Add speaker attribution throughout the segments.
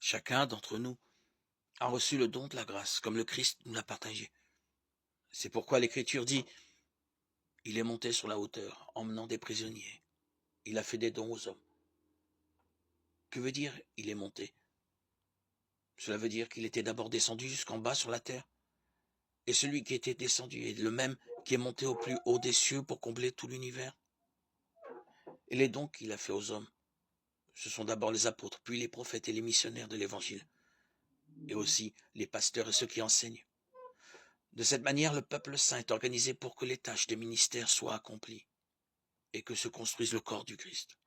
Speaker 1: Chacun d'entre nous a reçu le don de la grâce, comme le Christ nous l'a partagé. C'est pourquoi l'Écriture dit, il est monté sur la hauteur, emmenant des prisonniers. Il a fait des dons aux hommes. Que veut dire il est monté? Cela veut dire qu'il était d'abord descendu jusqu'en bas sur la terre. Et celui qui était descendu est le même qui est monté au plus haut des cieux pour combler tout l'univers. Et les dons qu'il a fait aux hommes, ce sont d'abord les apôtres, puis les prophètes et les missionnaires de l'Évangile, et aussi les pasteurs et ceux qui enseignent. De cette manière, le peuple saint est organisé pour que les tâches des ministères soient accomplies et que se construise le corps du Christ.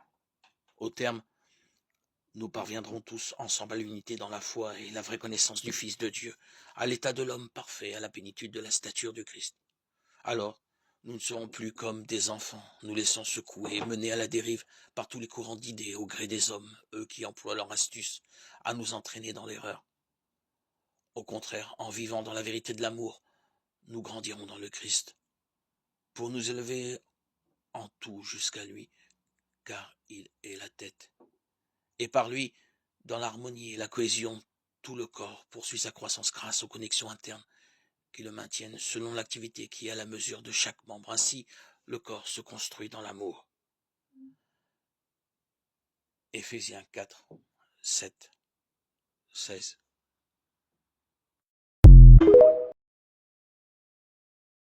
Speaker 1: Au terme, nous parviendrons tous ensemble à l'unité dans la foi et la vraie connaissance du Fils de Dieu, à l'état de l'homme parfait, à la plénitude de la stature du Christ. Alors, nous ne serons plus comme des enfants, nous laissant secouer et mener à la dérive par tous les courants d'idées au gré des hommes, eux qui emploient leur astuce à nous entraîner dans l'erreur. Au contraire, en vivant dans la vérité de l'amour, nous grandirons dans le Christ, pour nous élever en tout jusqu'à lui, car il est la tête. Et par lui, dans l'harmonie et la cohésion, tout le corps poursuit sa croissance grâce aux connexions internes qui le maintiennent selon l'activité qui est à la mesure de chaque membre. Ainsi, le corps se construit dans l'amour. Éphésiens 4, 7, 16.